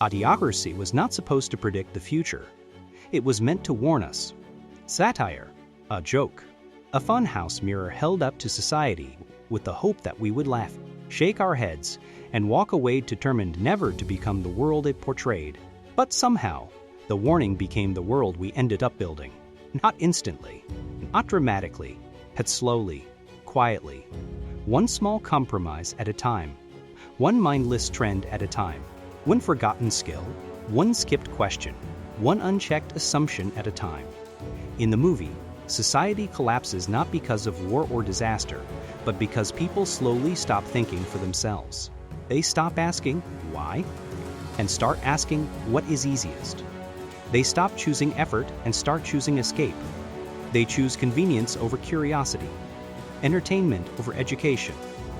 Idiocracy was not supposed to predict the future. It was meant to warn us. Satire, a joke, a funhouse mirror held up to society with the hope that we would laugh, shake our heads, and walk away determined never to become the world it portrayed. But somehow, the warning became the world we ended up building. Not instantly, not dramatically, but slowly, quietly. One small compromise at a time. One mindless trend at a time. One forgotten skill, one skipped question, one unchecked assumption at a time. In the movie, society collapses not because of war or disaster, but because people slowly stop thinking for themselves. They stop asking, why? And start asking, what is easiest? They stop choosing effort and start choosing escape. They choose convenience over curiosity, entertainment over education,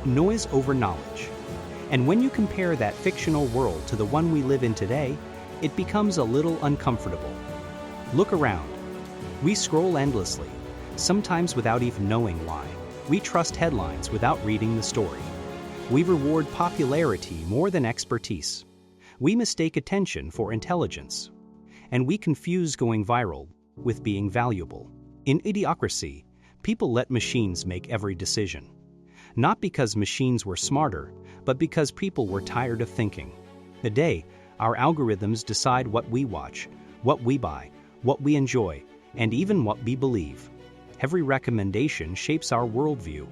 noise over knowledge. And when you compare that fictional world to the one we live in today, it becomes a little uncomfortable. Look around. We scroll endlessly, sometimes without even knowing why. We trust headlines without reading the story. We reward popularity more than expertise. We mistake attention for intelligence. And we confuse going viral with being valuable. In Idiocracy, people let machines make every decision. Not because machines were smarter, but because people were tired of thinking. Today, our algorithms decide what we watch, what we buy, what we enjoy, and even what we believe. Every recommendation shapes our worldview.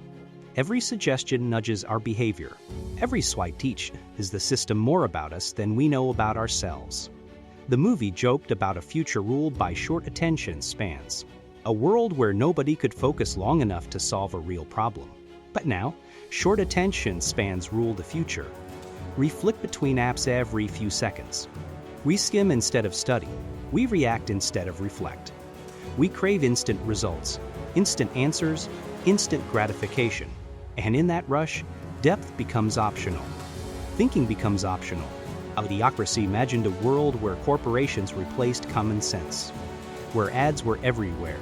Every suggestion nudges our behavior. Every swipe teaches the system more about us than we know about ourselves. The movie joked about a future ruled by short attention spans. A world where nobody could focus long enough to solve a real problem. But now, short attention spans rule the future. We flick between apps every few seconds. We skim instead of study. We react instead of reflect. We crave instant results, instant answers, instant gratification. And in that rush, depth becomes optional. Thinking becomes optional. Idiocracy imagined a world where corporations replaced common sense, where ads were everywhere,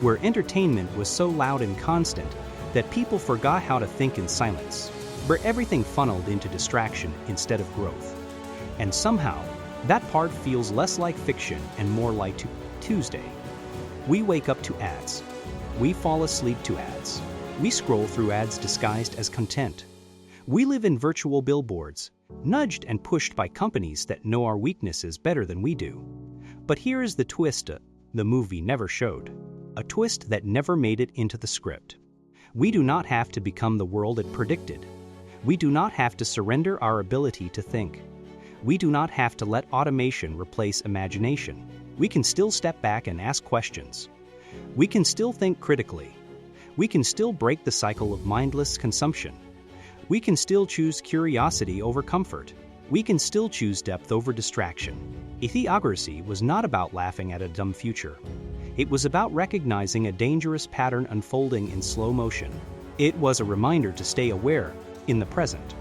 where entertainment was so loud and constant that people forgot how to think in silence, where everything funneled into distraction instead of growth. And somehow, that part feels less like fiction and more like Tuesday. We wake up to ads. We fall asleep to ads. We scroll through ads disguised as content. We live in virtual billboards, nudged and pushed by companies that know our weaknesses better than we do. But here is the twist the movie never showed. A twist that never made it into the script. We do not have to become the world it predicted. We do not have to surrender our ability to think. We do not have to let automation replace imagination. We can still step back and ask questions. We can still think critically. We can still break the cycle of mindless consumption. We can still choose curiosity over comfort. We can still choose depth over distraction. Idiocracy was not about laughing at a dumb future. It was about recognizing a dangerous pattern unfolding in slow motion. It was a reminder to stay aware in the present.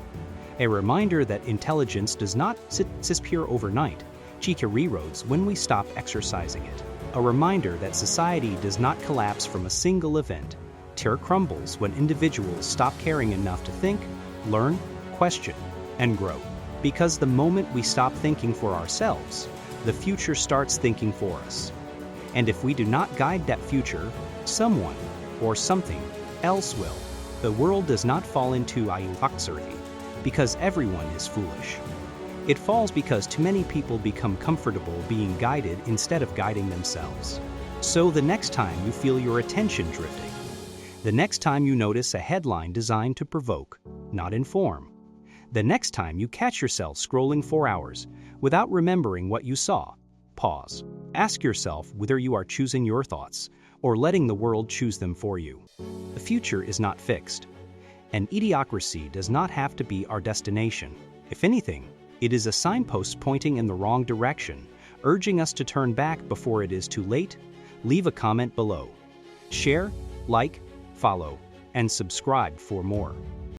A reminder that intelligence does not disappear overnight, it erodes when we stop exercising it. A reminder that society does not collapse from a single event. It crumbles when individuals stop caring enough to think, learn, question, and grow. Because the moment we stop thinking for ourselves, the future starts thinking for us. And if we do not guide that future, someone or something else will. The world does not fall into idiocracy because everyone is foolish. It falls because too many people become comfortable being guided instead of guiding themselves. So the next time you feel your attention drifting, the next time you notice a headline designed to provoke, not inform, the next time you catch yourself scrolling for hours without remembering what you saw, pause. Ask yourself whether you are choosing your thoughts or letting the world choose them for you. The future is not fixed, and idiocracy does not have to be our destination. If anything, it is a signpost pointing in the wrong direction, urging us to turn back before it is too late. Leave a comment below. Share, like, follow, and subscribe for more.